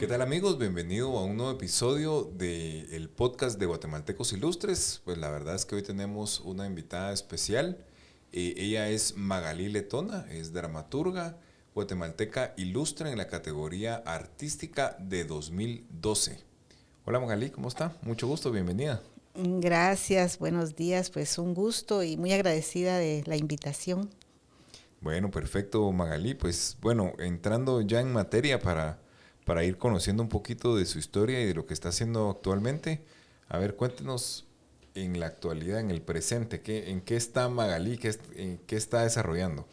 ¿Qué tal amigos? Bienvenido a un nuevo episodio del podcast de Guatemaltecos Ilustres. Pues la verdad es que hoy tenemos una invitada especial. Ella es Magalí Letona, es dramaturga guatemalteca ilustre en la categoría artística de 2012. Hola Magalí, ¿cómo está? Mucho gusto, bienvenida. Gracias, buenos días, pues un gusto y muy agradecida de la invitación. Bueno, perfecto Magalí. Pues bueno, entrando ya en materia para ir conociendo un poquito de su historia y de lo que está haciendo actualmente. A ver, cuéntenos en la actualidad, en el presente, ¿en qué está Magalí? ¿En qué está desarrollando?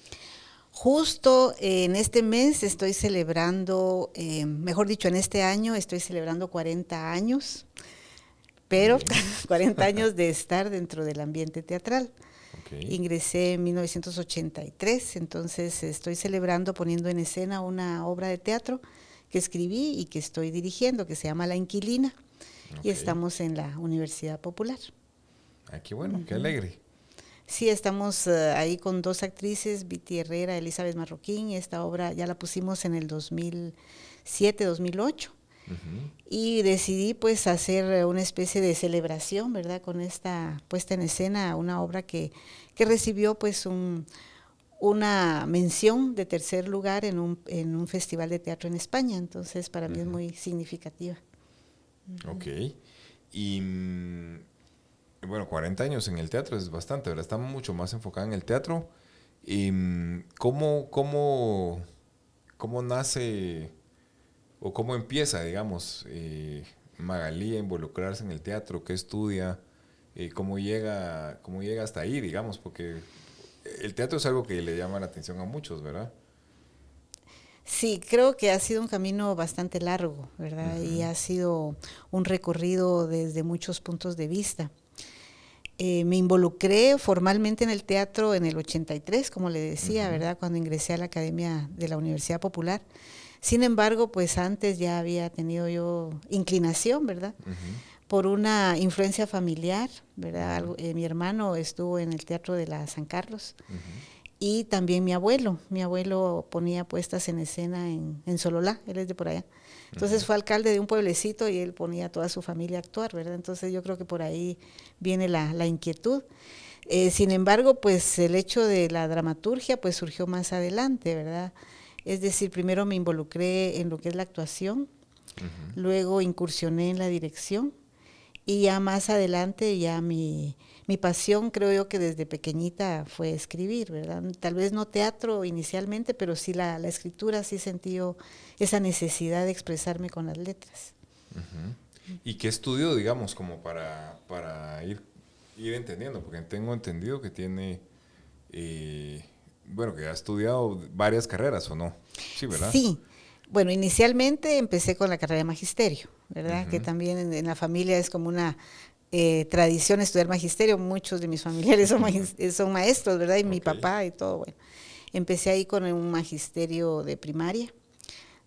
Justo en este mes estoy celebrando, mejor dicho, en este año estoy celebrando 40 años, Muy pero bien. 40 años de estar dentro del ambiente teatral. Ok. Ingresé en 1983, entonces estoy celebrando poniendo en escena una obra de teatro que escribí y que estoy dirigiendo, que se llama La Inquilina, y Ok. estamos en la Universidad Popular. Ah, qué bueno, qué alegre. Sí, estamos ahí con dos actrices, Viti Herrera, Elizabeth Marroquín. Esta obra ya la pusimos en el 2007, 2008. Ujú. Y decidí pues hacer una especie de celebración, ¿verdad? Con esta puesta en escena, una obra que recibió pues una mención de tercer lugar en un festival de teatro en España. Entonces para mí es Ujú. muy significativa. Ok. Y bueno, 40 años en el teatro es bastante, ¿verdad? Está mucho más enfocada en el teatro. Y ¿cómo nace o cómo empieza, digamos, Magalí a involucrarse en el teatro? ¿Qué estudia? ¿Cómo llega hasta ahí, digamos? Porque el teatro es algo que le llama la atención a muchos, ¿verdad? Sí, creo que ha sido un camino bastante largo, ¿verdad? Y Ujú. ha sido un recorrido desde muchos puntos de vista. Me involucré formalmente en el teatro en el 83, como le decía, Ujú. ¿verdad? Cuando ingresé a la Academia de la Universidad Popular. Sin embargo, pues antes ya había tenido yo inclinación, ¿verdad? Ujú. Por una influencia familiar, ¿verdad? Ujú. Mi hermano estuvo en el Teatro de la San Carlos Ujú. y también mi abuelo ponía puestas en escena en Sololá, él es de por allá. Entonces Ujú. fue alcalde de un pueblecito y él ponía a toda su familia a actuar, ¿verdad? Entonces yo creo que por ahí viene la inquietud. Sin embargo, pues el hecho de la dramaturgia pues surgió más adelante, ¿verdad? Es decir, primero me involucré en lo que es la actuación, Ujú. luego incursioné en la dirección y ya más adelante ya mi pasión creo yo que desde pequeñita fue escribir, ¿verdad? Tal vez no teatro inicialmente, pero sí la escritura, sí sentí yo esa necesidad de expresarme con las letras. Ujú. ¿Y qué estudio, digamos, como para ir entendiendo? Porque tengo entendido que tiene, eh, bueno, que ha estudiado varias carreras, ¿o no? Sí, ¿verdad? Sí, bueno, inicialmente empecé con la carrera de magisterio, ¿verdad? Que Ujú. también en la familia es como una tradición estudiar magisterio. Muchos de mis familiares son maestros, ¿verdad? Y mi Ok. papá y todo, bueno. Empecé ahí con un magisterio de primaria.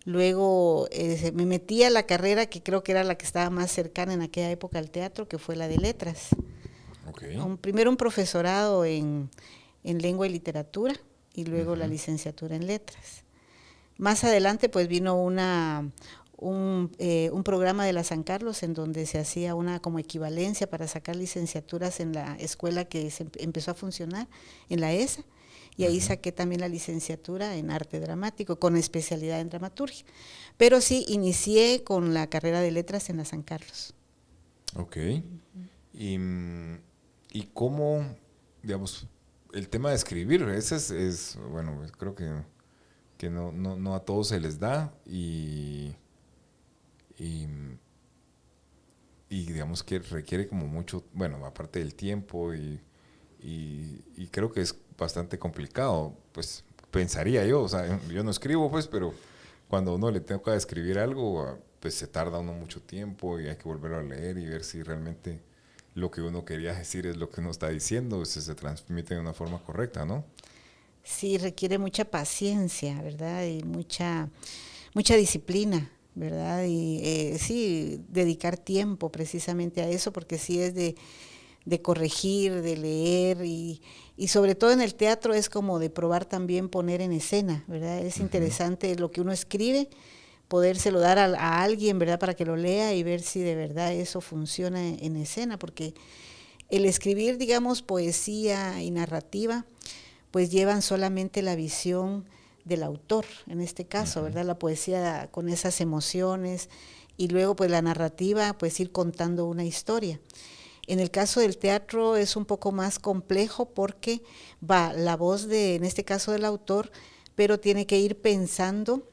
Luego me metí a la carrera que creo que era la que estaba más cercana en aquella época al teatro, que fue la de letras. Ok. Primero un profesorado en lengua y literatura y luego la Ujú. licenciatura en letras. Más adelante pues vino un programa de la San Carlos en donde se hacía una como equivalencia para sacar licenciaturas en la escuela que empezó a funcionar, en la ESA, y ahí Ujú. saqué también la licenciatura en arte dramático con especialidad en dramaturgia. Pero sí, inicié con la carrera de letras en la San Carlos. Ok. Y, y cómo, digamos, el tema de escribir, ese bueno, creo que no a todos se les da y, y digamos que requiere como mucho, bueno, aparte del tiempo y creo que es bastante complicado, pues pensaría yo, o sea, yo no escribo pues, pero cuando uno le toca escribir algo, pues se tarda uno mucho tiempo y hay que volverlo a leer y ver si realmente lo que uno quería decir es lo que uno está diciendo, si se transmite de una forma correcta, ¿no? Sí, requiere mucha paciencia, ¿verdad? Y mucha disciplina, ¿verdad? Y sí, dedicar tiempo precisamente a eso, porque sí es de corregir, de leer y sobre todo en el teatro es como de probar también poner en escena, ¿verdad? Es Ujú. interesante lo que uno escribe, podérselo dar a alguien, ¿verdad? Para que lo lea y ver si de verdad eso funciona en escena, porque el escribir, digamos, poesía y narrativa, pues llevan solamente la visión del autor, en este caso, ¿verdad? La poesía con esas emociones y luego pues la narrativa, pues ir contando una historia. En el caso del teatro es un poco más complejo porque va la voz de, en este caso del autor, pero tiene que ir pensando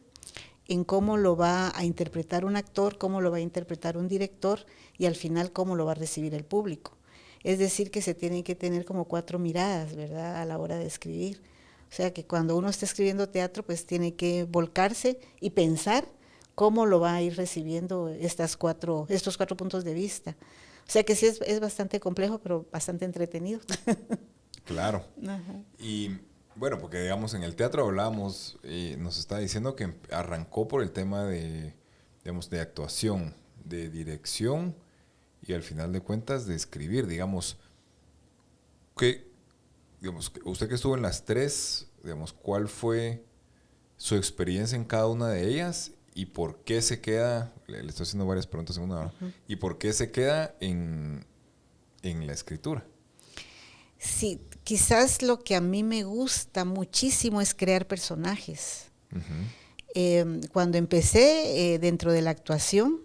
en cómo lo va a interpretar un actor, cómo lo va a interpretar un director y al final cómo lo va a recibir el público. Es decir, que se tienen que tener como 4 miradas, ¿verdad?, a la hora de escribir. O sea, que cuando uno está escribiendo teatro, pues tiene que volcarse y pensar cómo lo va a ir recibiendo estos 4 puntos de vista. O sea que sí es bastante complejo, pero bastante entretenido. Claro. Ajá. Y bueno, porque digamos en el teatro hablábamos, nos está diciendo que arrancó por el tema de, digamos, de actuación, de dirección y al final de cuentas de escribir, digamos, digamos, usted que estuvo en las tres, digamos, ¿cuál fue su experiencia en cada una de ellas y por qué se queda, le estoy haciendo varias preguntas en una hora, y por qué se queda en la escritura? Sí, quizás lo que a mí me gusta muchísimo es crear personajes. Cuando empecé dentro de la actuación,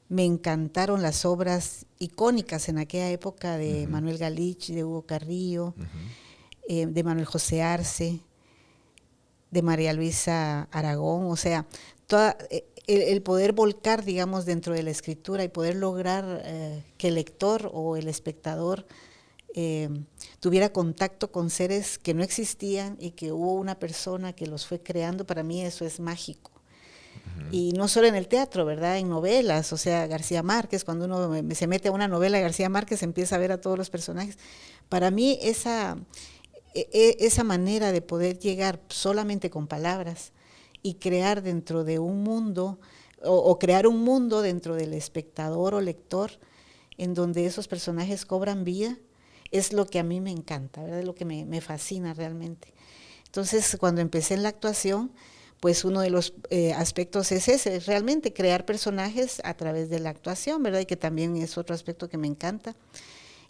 me encantaron las obras icónicas en aquella época de Manuel Galich, de Hugo Carrillo, de Manuel José Arce, de María Luisa Aragón, o sea, el poder volcar, digamos, dentro de la escritura y poder lograr que el lector o el espectador tuviera contacto con seres que no existían y que hubo una persona que los fue creando, para mí eso es mágico. Y no solo en el teatro, ¿verdad? En novelas, o sea, García Márquez, cuando uno se mete a una novela de García Márquez, empieza a ver a todos los personajes. Para mí esa manera de poder llegar solamente con palabras y crear dentro de un mundo, o crear un mundo dentro del espectador o lector, en donde esos personajes cobran vida, es lo que a mí me encanta, ¿verdad? Es lo que me fascina realmente. Entonces, cuando empecé en la actuación, pues uno de los aspectos es ese, es realmente crear personajes a través de la actuación, ¿verdad? Y que también es otro aspecto que me encanta.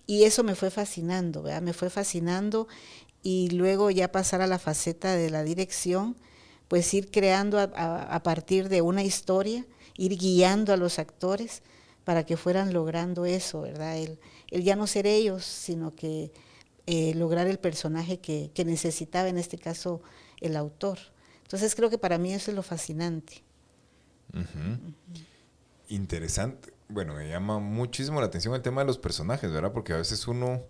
Y eso me fue fascinando, ¿verdad? Me fue fascinando y luego ya pasar a la faceta de la dirección, pues ir creando a partir de una historia, ir guiando a los actores para que fueran logrando eso, ¿verdad? El ya no ser ellos, sino que lograr el personaje que necesitaba, en este caso, el autor. Entonces creo que para mí eso es lo fascinante. Interesante. Bueno, me llama muchísimo la atención el tema de los personajes, ¿verdad? Porque a veces uno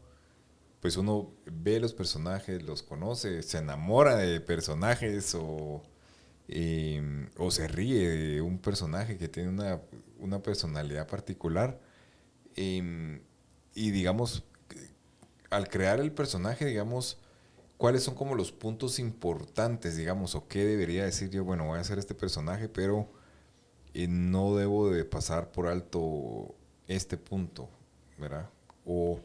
ve los personajes, los conoce, se enamora de personajes o se ríe de un personaje que tiene una personalidad particular. Y digamos, al crear el personaje, digamos, ¿cuáles son como los puntos importantes, digamos, o qué debería decir yo? Bueno, voy a hacer este personaje, pero no debo de pasar por alto este punto, ¿verdad? O,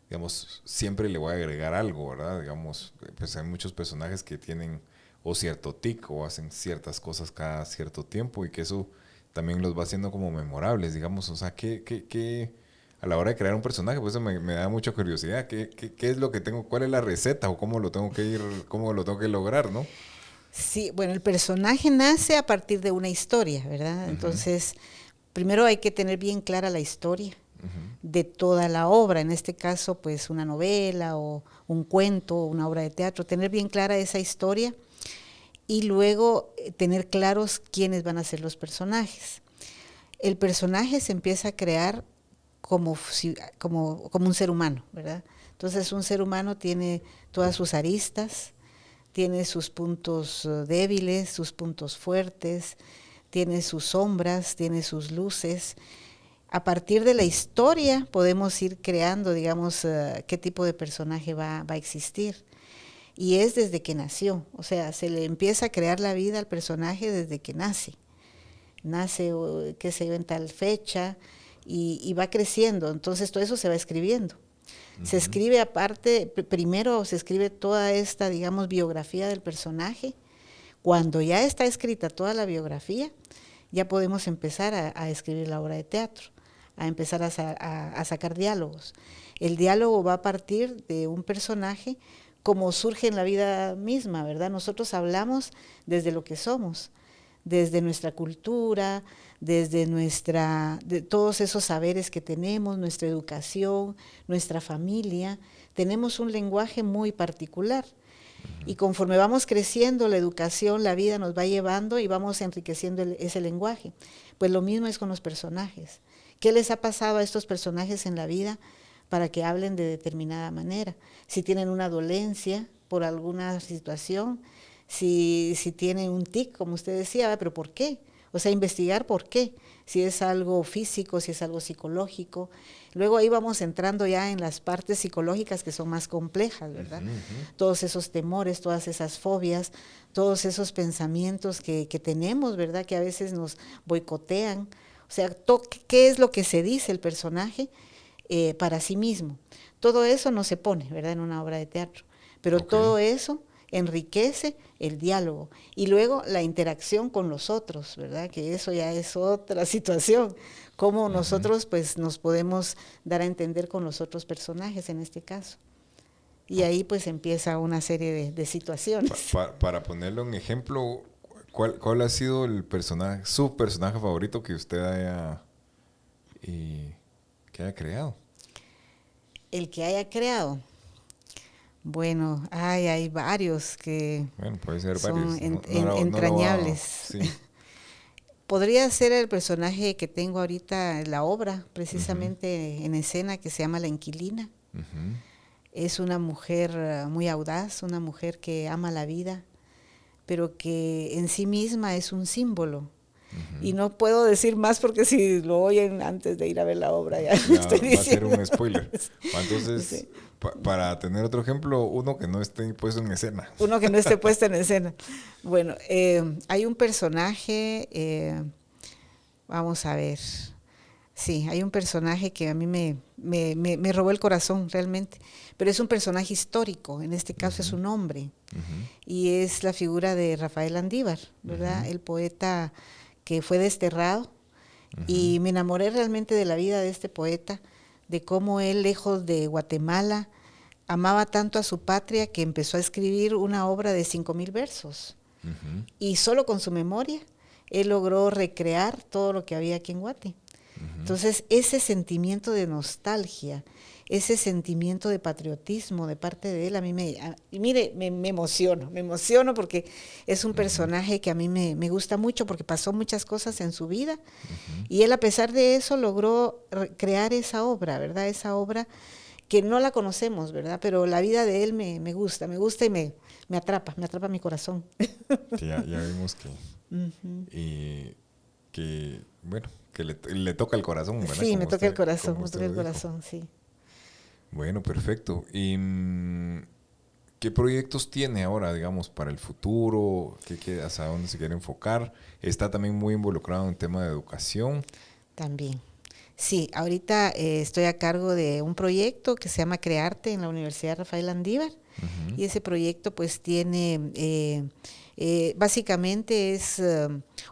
digamos, siempre le voy a agregar algo, ¿verdad? Digamos, pues hay muchos personajes que tienen o cierto tic o hacen ciertas cosas cada cierto tiempo y que eso también los va haciendo como memorables, digamos. O sea, ¿qué a la hora de crear un personaje? Pues eso me da mucha curiosidad. ¿Qué es lo que tengo? ¿Cuál es la receta o cómo lo tengo que lograr, ¿no? Sí, bueno, el personaje nace a partir de una historia, ¿verdad? Entonces, primero hay que tener bien clara la historia de toda la obra, en este caso, pues una novela o un cuento, una obra de teatro, tener bien clara esa historia y luego tener claros quiénes van a ser los personajes. El personaje se empieza a crear como un ser humano, ¿verdad? Entonces, un ser humano tiene todas sus aristas, tiene sus puntos débiles, sus puntos fuertes, tiene sus sombras, tiene sus luces. A partir de la historia podemos ir creando, digamos, qué tipo de personaje va a existir. Y es desde que nació, o sea, se le empieza a crear la vida al personaje desde que nace. Nace, qué sé yo, en tal fecha y va creciendo, entonces todo eso se va escribiendo. Se escribe aparte, primero se escribe toda esta, digamos, biografía del personaje. Cuando ya está escrita toda la biografía, ya podemos empezar a escribir la obra de teatro, a empezar a sacar diálogos. El diálogo va a partir de un personaje como surge en la vida misma, ¿verdad? Nosotros hablamos desde lo que somos, desde nuestra cultura, desde de todos esos saberes que tenemos, nuestra educación, nuestra familia. Tenemos un lenguaje muy particular. Y conforme vamos creciendo, la educación, la vida nos va llevando y vamos enriqueciendo ese lenguaje. Pues lo mismo es con los personajes. ¿Qué les ha pasado a estos personajes en la vida para que hablen de determinada manera? Si tienen una dolencia por alguna situación, si tienen un tic, como usted decía, pero ¿por qué? O sea, investigar por qué, si es algo físico, si es algo psicológico. Luego ahí vamos entrando ya en las partes psicológicas que son más complejas, ¿verdad? Todos esos temores, todas esas fobias, todos esos pensamientos que tenemos, ¿verdad? Que a veces nos boicotean. O sea, ¿qué es lo que se dice el personaje para sí mismo? Todo eso no se pone, ¿verdad? En una obra de teatro. Pero todo eso enriquece el diálogo y luego la interacción con los otros, ¿verdad? Que eso ya es otra situación, cómo nosotros pues nos podemos dar a entender con los otros personajes en este caso. Y ahí pues empieza una serie de situaciones. Para ponerlo en ejemplo, ¿cuál ha sido el personaje, su personaje favorito que usted que haya creado? El que haya creado. Bueno, hay varios que puede ser son varios. entrañables. Sí. Podría ser el personaje que tengo ahorita en la obra, precisamente en escena, que se llama La Inquilina. Es una mujer muy audaz, una mujer que ama la vida, pero que en sí misma es un símbolo. Y no puedo decir más porque si lo oyen antes de ir a ver la obra ya estoy diciendo. Va a ser un spoiler. Entonces, sí. Para tener otro ejemplo, uno que no esté puesto en escena. Uno que no esté puesto en escena. Bueno, hay un personaje, vamos a ver. Sí, hay un personaje que a mí me robó el corazón realmente, pero es un personaje histórico, en este caso es un hombre, y es la figura de Rafael Landívar, ¿verdad? El poeta que fue desterrado, y me enamoré realmente de la vida de este poeta, de cómo él, lejos de Guatemala, amaba tanto a su patria que empezó a escribir una obra de 5,000 versos, y solo con su memoria, él logró recrear todo lo que había aquí en Guate. Entonces, ese sentimiento de nostalgia, ese sentimiento de patriotismo de parte de él, a mí me emociono porque es un personaje que a mí me gusta mucho porque pasó muchas cosas en su vida y él a pesar de eso logró crear esa obra, ¿verdad? Esa obra que no la conocemos, ¿verdad? Pero la vida de él me gusta y me atrapa mi corazón. Sí, ya vimos que le toca el corazón, ¿verdad? Sí, me toca el corazón, sí. Bueno, perfecto. ¿Y qué proyectos tiene ahora, digamos, para el futuro? ¿Hacia dónde se quiere enfocar? ¿Está también muy involucrado en el tema de educación? También. Sí, ahorita estoy a cargo de un proyecto que se llama Crearte en la Universidad Rafael Landívar y ese proyecto pues tiene, básicamente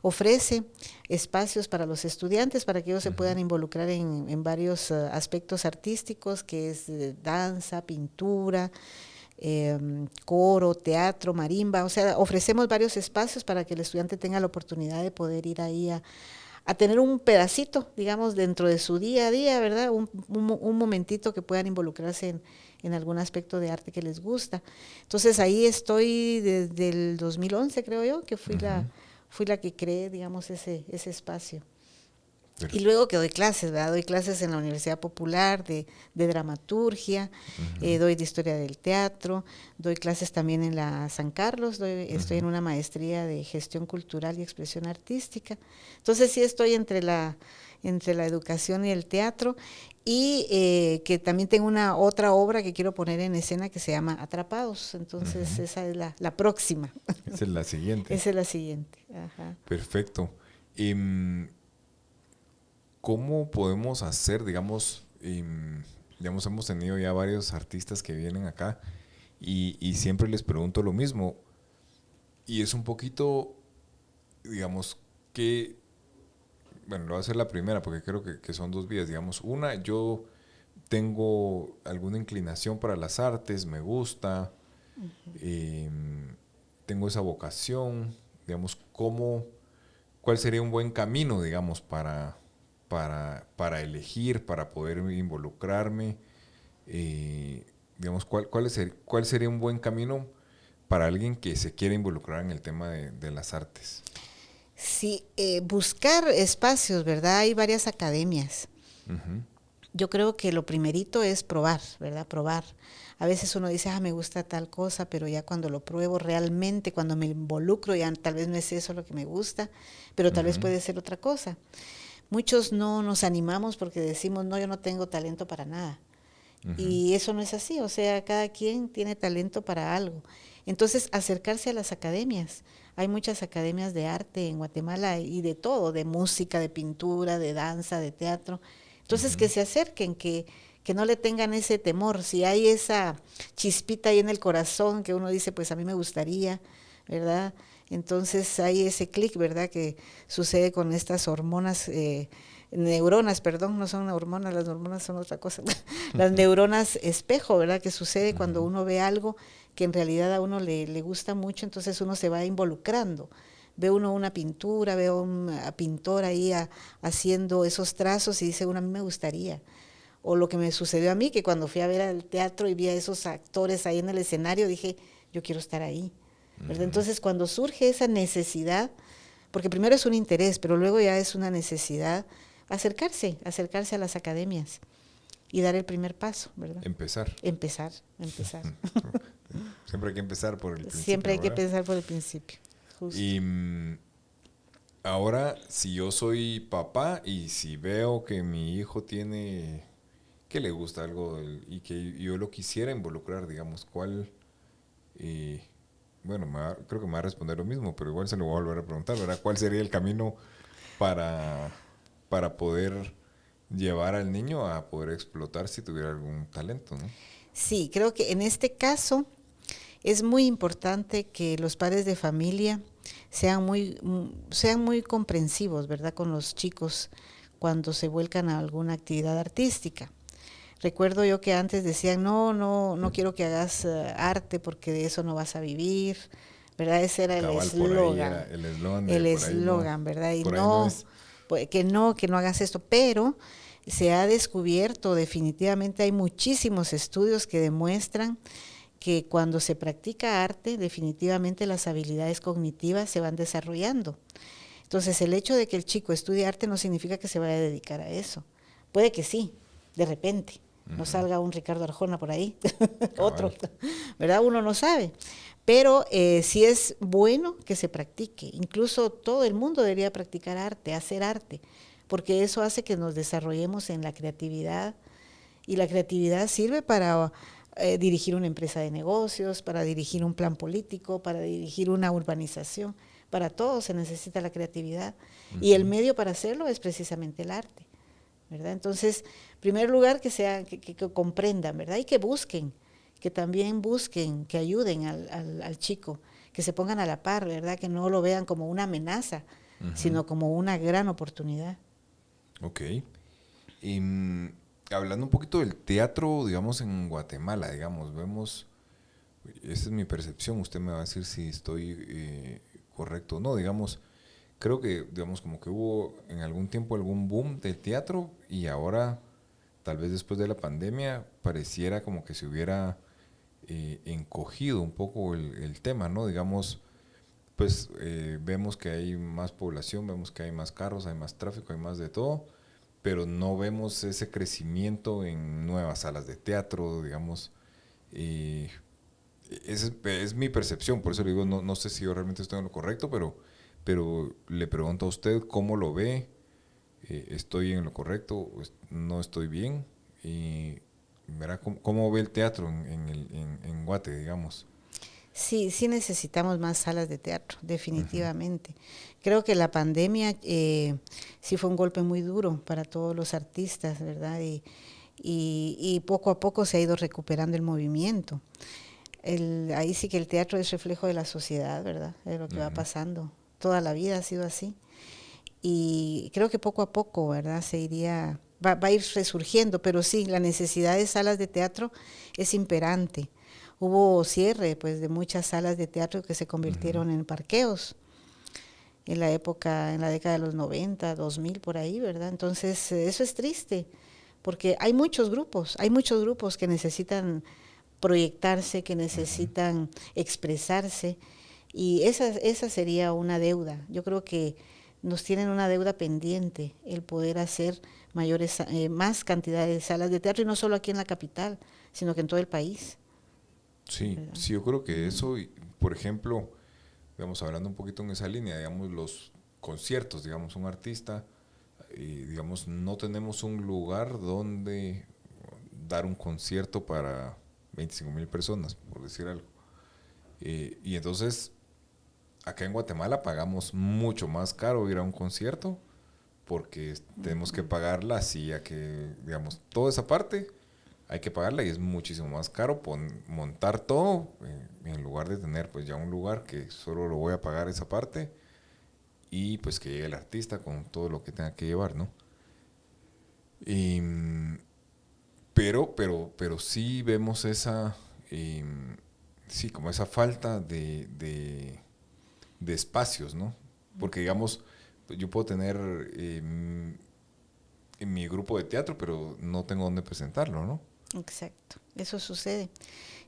ofrece espacios para los estudiantes para que ellos se puedan involucrar en varios aspectos artísticos, que es danza, pintura, coro, teatro, marimba, o sea, ofrecemos varios espacios para que el estudiante tenga la oportunidad de poder ir ahí a tener un pedacito, digamos, dentro de su día a día, ¿verdad? Un momentito que puedan involucrarse en algún aspecto de arte que les gusta. Entonces ahí estoy desde el 2011, creo yo, que fui la que creé, digamos, ese espacio. Perfecto. Y luego que doy clases, ¿verdad? Doy clases en la Universidad Popular de dramaturgia, doy de historia del teatro, doy clases también en la San Carlos, estoy en una maestría de gestión cultural y expresión artística. Entonces sí estoy entre la educación y el teatro y que también tengo otra obra que quiero poner en escena que se llama Atrapados. Entonces esa es la próxima. Esa es la siguiente. Esa es la siguiente. Ajá. Perfecto. ¿Cómo podemos hacer, digamos, hemos tenido ya varios artistas que vienen acá y siempre les pregunto lo mismo y es un poquito, digamos, bueno, lo voy a hacer la primera porque creo que son dos vías, digamos. Una, yo tengo alguna inclinación para las artes, me gusta, eh, tengo esa vocación, digamos, ¿cuál sería un buen camino, digamos, para elegir, para poder involucrarme? Digamos, ¿cuál sería un buen camino para alguien que se quiere involucrar en el tema de las artes? Sí, buscar espacios, ¿verdad? Hay varias academias. Uh-huh. Yo creo que lo primerito es probar, ¿verdad? Probar. A veces uno dice, me gusta tal cosa, pero ya cuando lo pruebo realmente, cuando me involucro, ya tal vez no es eso lo que me gusta, pero tal vez Uh-huh. puede ser otra cosa. Muchos no nos animamos porque decimos, no, yo no tengo talento para nada. Uh-huh. Y eso no es así, o sea, cada quien tiene talento para algo. Entonces, acercarse a las academias. Hay muchas academias de arte en Guatemala y de todo, de música, de pintura, de danza, de teatro. Entonces, que Uh-huh. se acerquen, que no le tengan ese temor. Si hay esa chispita ahí en el corazón que uno dice, pues a mí me gustaría, ¿verdad? Entonces hay ese clic, ¿verdad? Que sucede con estas hormonas, neuronas, perdón, no son hormonas, las hormonas son otra cosa. Las neuronas espejo, ¿verdad? Que sucede cuando Uh-huh. uno ve algo que en realidad a uno le gusta mucho, entonces uno se va involucrando. Ve uno una pintura, ve a un pintor ahí haciendo esos trazos y dice uno, a mí me gustaría. O lo que me sucedió a mí, que cuando fui a ver al teatro y vi a esos actores ahí en el escenario, dije, yo quiero estar ahí. ¿Verdad? Uh-huh. Entonces, cuando surge esa necesidad, porque primero es un interés, pero luego ya es una necesidad, acercarse a las academias y dar el primer paso, ¿verdad? Empezar. Empezar. Siempre hay que empezar por el Siempre principio, hay que ¿verdad? pensar por el principio, justo. Y ahora, si yo soy papá y si veo que mi hijo tiene, que le gusta algo y que yo lo quisiera involucrar, digamos, eh, bueno, creo que me va a responder lo mismo, pero igual se lo voy a volver a preguntar, ¿verdad? ¿Cuál sería el camino para, para poder llevar al niño a poder explotar si tuviera algún talento, ¿no? Sí, creo que en este caso es muy importante que los padres de familia sean muy comprensivos, ¿verdad?, con los chicos cuando se vuelcan a alguna actividad artística. Recuerdo yo que antes decían, no quiero que hagas arte porque de eso no vas a vivir, ¿verdad? Ese era Cabal, por ahí era el eslogan de ¿verdad? Y por ahí no no, es. pues, que no hagas esto, pero se ha descubierto definitivamente, hay muchísimos estudios que demuestran que cuando se practica arte, definitivamente las habilidades cognitivas se van desarrollando. Entonces, el hecho de que el chico estudie arte no significa que se vaya a dedicar a eso. Puede que sí, de repente, no salga un Ricardo Arjona por ahí, otro, Cabal. ¿verdad? Uno no sabe. Pero sí es bueno que se practique. Incluso todo el mundo debería practicar arte, hacer arte, porque eso hace que nos desarrollemos en la creatividad y la creatividad sirve para dirigir una empresa de negocios, para dirigir un plan político, para dirigir una urbanización. Para todo se necesita la creatividad y el Uh-huh. medio para hacerlo es precisamente el arte, ¿verdad? Entonces, en primer lugar, que comprendan, ¿verdad? Y que busquen, que también busquen, que ayuden al chico, que se pongan a la par, ¿verdad? Que no lo vean como una amenaza, Uh-huh. sino como una gran oportunidad. Ok. Y hablando un poquito del teatro, digamos, en Guatemala, digamos, esa es mi percepción, usted me va a decir si estoy correcto o no, digamos, creo que, digamos, como que hubo en algún tiempo algún boom del teatro y ahora, tal vez después de la pandemia, pareciera como que se hubiera encogido un poco el tema, ¿no? Digamos, pues vemos que hay más población, vemos que hay más carros, hay más tráfico, hay más de todo, pero no vemos ese crecimiento en nuevas salas de teatro, digamos. eh, es mi percepción, por eso le digo, no sé si yo realmente estoy en lo correcto, pero le pregunto a usted cómo lo ve, estoy en lo correcto, no estoy bien, y verá cómo ve el teatro en Guate, digamos. Sí, sí necesitamos más salas de teatro, definitivamente. Creo que la pandemia sí fue un golpe muy duro para todos los artistas, ¿verdad? Y poco a poco se ha ido recuperando el movimiento. Ahí sí que el teatro es reflejo de la sociedad, ¿verdad? De lo que va Ujú. pasando. Toda la vida ha sido así. y creo que poco a poco, ¿verdad? Va a ir resurgiendo, pero sí, la necesidad de salas de teatro es imperante. Hubo cierre, pues, de muchas salas de teatro que se convirtieron en parqueos en la época, en la década de los 90, 2000, por ahí, ¿verdad? Entonces, eso es triste, porque hay muchos grupos que necesitan proyectarse, que necesitan expresarse, y esa sería una deuda. Yo creo que nos tienen una deuda pendiente el poder hacer más cantidad de salas de teatro, y no solo aquí en la capital, sino que en todo el país. Sí, ¿Verdad? sí, yo creo que eso, por ejemplo, digamos, hablando un poquito en esa línea, digamos, los conciertos, digamos, un artista, digamos, no tenemos un lugar donde dar un concierto para 25,000 personas, por decir algo. Y entonces, acá en Guatemala pagamos mucho más caro ir a un concierto porque tenemos que pagar la silla, que, digamos, toda esa parte hay que pagarla y es muchísimo más caro montar todo en lugar de tener pues ya un lugar que solo lo voy a pagar esa parte y pues que llegue el artista con todo lo que tenga que llevar, ¿no? Y, pero sí vemos esa, sí, como esa falta de espacios, ¿no? Porque digamos, yo puedo tener en mi grupo de teatro, pero no tengo dónde presentarlo, ¿no? Exacto, eso sucede.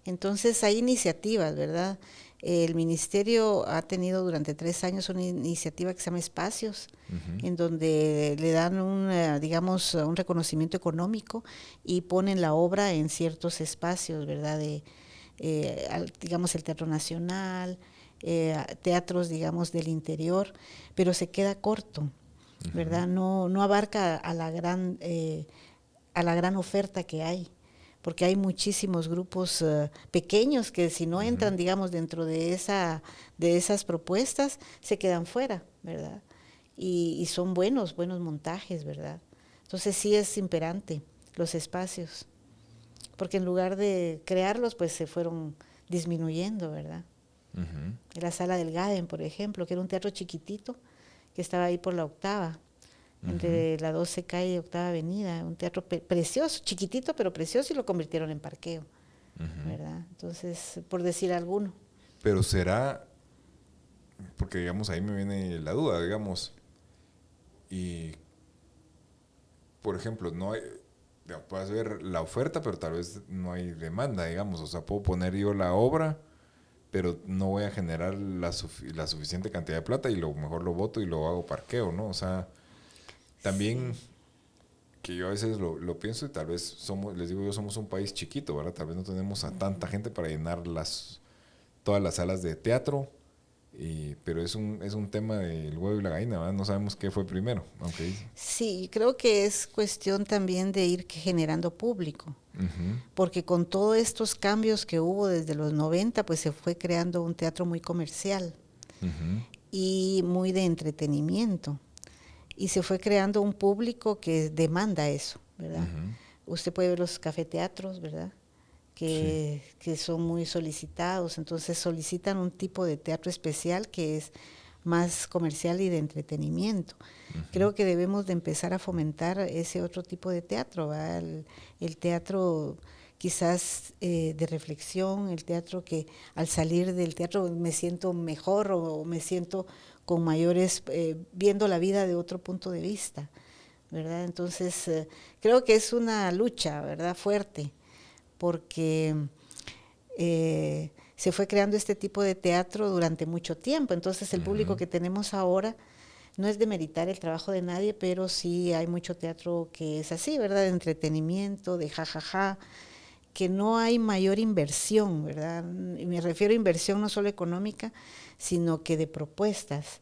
Entonces hay iniciativas, ¿verdad? El ministerio ha tenido durante 3 años una iniciativa que se llama Espacios, Uh-huh. en donde le dan digamos, un reconocimiento económico y ponen la obra en ciertos espacios, ¿verdad? Digamos, el Teatro Nacional, teatros, digamos, del interior, pero se queda corto, Uh-huh. ¿verdad? No abarca a la gran oferta que hay, porque hay muchísimos grupos pequeños que si no Uh-huh. entran, digamos, dentro de esas propuestas, se quedan fuera, ¿verdad? Y son buenos montajes, ¿verdad? Entonces sí es imperante los espacios, porque en lugar de crearlos, pues se fueron disminuyendo, ¿verdad? Uh-huh. La Sala del Gaden, por ejemplo, que era un teatro chiquitito que estaba ahí por la Octava, Uh-huh. entre la 12 calle y Octava Avenida, un teatro precioso, chiquitito pero precioso, y lo convirtieron en parqueo, Uh-huh. ¿verdad? Entonces, por decir alguno. Pero será, porque digamos ahí me viene la duda, digamos, y por ejemplo, no hay, puedes ver la oferta, pero tal vez no hay demanda, digamos, o sea, puedo poner yo la obra, pero no voy a generar la suficiente cantidad de plata y lo mejor lo voto y lo hago parqueo, ¿no? O sea, también Sí, que yo a veces lo pienso y tal vez somos, les digo yo, somos un país chiquito, ¿verdad? Tal vez no tenemos a tanta gente para llenar todas las salas de teatro, pero es un tema del huevo y la gallina, ¿verdad? No sabemos qué fue primero, aunque dice. sí, creo que es cuestión también de ir generando público, Ujú. porque con todos estos cambios que hubo desde los 90, pues se fue creando un teatro muy comercial Ujú. y muy de entretenimiento. Y se fue creando un público que demanda eso, ¿verdad? Ujú. Usted puede ver los cafeteatros, ¿verdad? Sí. Que son muy solicitados, entonces solicitan un tipo de teatro especial que es más comercial y de entretenimiento. Ujú. Creo que debemos de empezar a fomentar ese otro tipo de teatro, ¿verdad? El teatro quizás de reflexión, el teatro que al salir del teatro me siento mejor o me siento con mayores, viendo la vida de otro punto de vista, ¿verdad? Entonces, creo que es una lucha, ¿verdad? Fuerte, porque se fue creando este tipo de teatro durante mucho tiempo. Entonces el público Ujú. que tenemos ahora no es demeritar el trabajo de nadie, pero sí hay mucho teatro que es así, ¿verdad? De entretenimiento, de jajaja, que no hay mayor inversión, ¿verdad? Y me refiero a inversión no solo económica, sino que de propuestas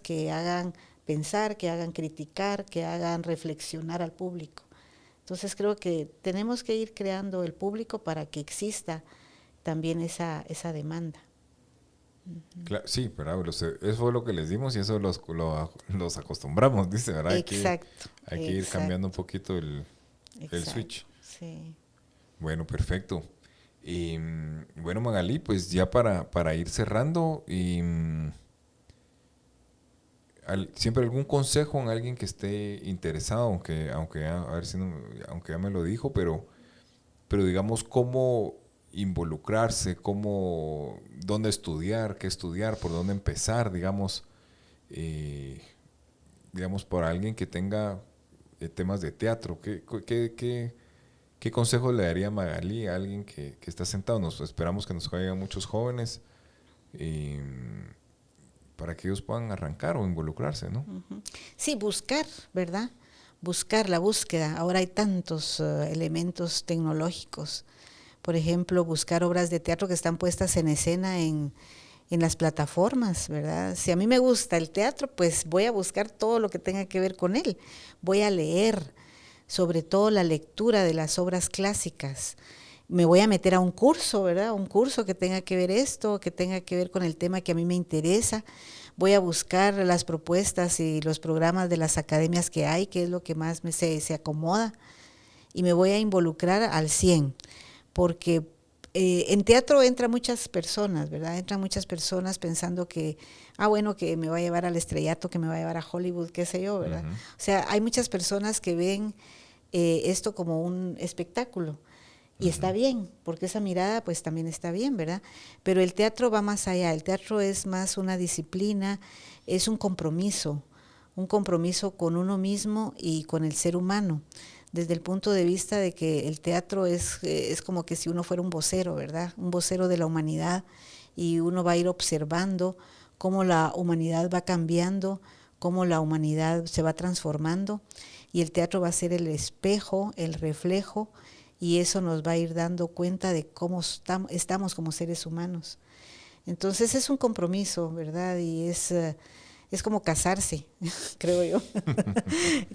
que hagan pensar, que hagan criticar, que hagan reflexionar al público. Entonces creo que tenemos que ir creando el público para que exista también esa demanda. Sí, ¿verdad? Eso fue lo que les dimos y eso los acostumbramos, dice, ¿verdad? Exacto, Hay que ir cambiando un exacto, poquito el exacto, switch. sí. Bueno, perfecto. Y, bueno, Magalí, pues ya para ir cerrando, siempre algún consejo en alguien que esté interesado, aunque a ver si aunque ya me lo dijo, pero digamos cómo involucrarse, dónde estudiar, qué estudiar, por dónde empezar, eh, digamos para alguien que tenga temas de teatro, ¿qué consejo le daría Magalí a alguien que está sentado? Esperamos que nos caigan muchos jóvenes para que ellos puedan arrancar o involucrarse, ¿no? Sí, buscar, ¿verdad? Buscar la búsqueda. Ahora hay tantos elementos tecnológicos. Por ejemplo, buscar obras de teatro que están puestas en escena en las plataformas, ¿verdad? Si a mí me gusta el teatro, pues voy a buscar todo lo que tenga que ver con él. Voy a leer, sobre todo la lectura de las obras clásicas. Me voy a meter a un curso, ¿verdad? Un curso que tenga que ver esto, que tenga que ver con el tema que a mí me interesa. Voy a buscar las propuestas y los programas de las academias que hay, que es lo que más se acomoda, y me voy a involucrar al 100, porque en teatro entran muchas personas, ¿verdad? Entran muchas personas pensando que, bueno, que me va a llevar al estrellato, que me va a llevar a Hollywood, qué sé yo, ¿verdad? O sea, hay muchas personas que ven esto como un espectáculo. Y está bien, porque esa mirada pues también está bien, ¿verdad? Pero el teatro va más allá, el teatro es más una disciplina, es un compromiso con uno mismo y con el ser humano, desde el punto de vista de que el teatro es como que si uno fuera un vocero, ¿verdad? Un vocero de la humanidad, y uno va a ir observando cómo la humanidad va cambiando, cómo la humanidad se va transformando, y el teatro va a ser el espejo, el reflejo, y eso nos va a ir dando cuenta de cómo estamos como seres humanos. Entonces es un compromiso, ¿verdad? Y es como casarse, creo yo,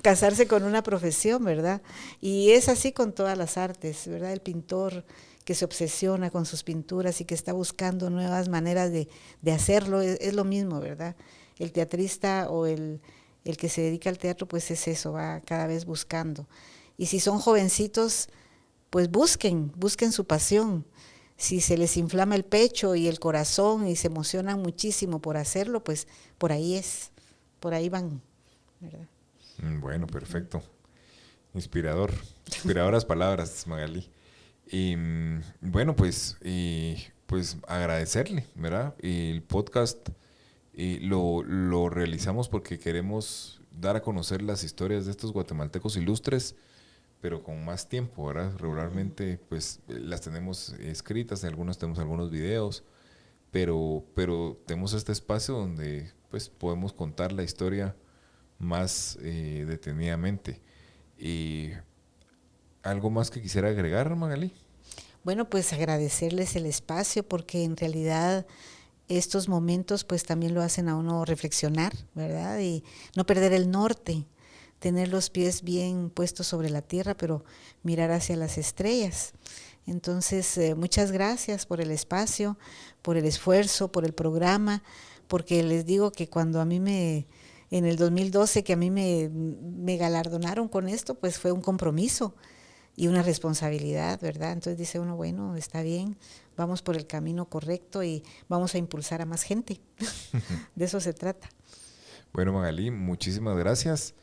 casarse con una profesión, ¿verdad? Y es así con todas las artes, ¿verdad? El pintor que se obsesiona con sus pinturas y que está buscando nuevas maneras de hacerlo, es lo mismo, ¿verdad? El teatrista o el que se dedica al teatro, pues es eso, va cada vez buscando. Y si son jovencitos, pues busquen su pasión. Si se les inflama el pecho y el corazón y se emocionan muchísimo por hacerlo, pues por ahí van, ¿verdad? Bueno, perfecto. Inspiradoras palabras, Magalí. Y bueno, pues agradecerle, ¿verdad? El podcast lo realizamos porque queremos dar a conocer las historias de estos guatemaltecos ilustres, pero con más tiempo, ¿verdad? Regularmente, pues, las tenemos escritas, en algunas tenemos algunos videos, pero tenemos este espacio donde, pues, podemos contar la historia más detenidamente. Y ¿algo más que quisiera agregar, Magalí? Bueno, pues agradecerles el espacio, porque en realidad estos momentos pues también lo hacen a uno reflexionar, ¿verdad? Y no perder el norte, tener los pies bien puestos sobre la tierra, pero mirar hacia las estrellas. Entonces, muchas gracias por el espacio, por el esfuerzo, por el programa, porque les digo que cuando en el 2012, que a mí me galardonaron con esto, pues fue un compromiso y una responsabilidad, ¿verdad? Entonces dice uno, bueno, está bien, vamos por el camino correcto y vamos a impulsar a más gente. De eso se trata. Bueno, Magalí, muchísimas gracias.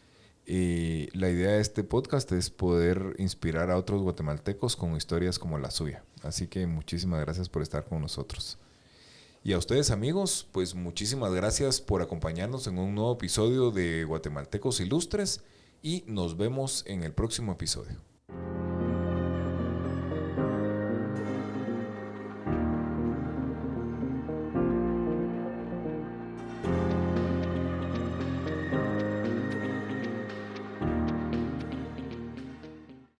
La idea de este podcast es poder inspirar a otros guatemaltecos con historias como la suya. Así que muchísimas gracias por estar con nosotros. Y a ustedes, amigos, pues muchísimas gracias por acompañarnos en un nuevo episodio de Guatemaltecos Ilustres, y nos vemos en el próximo episodio.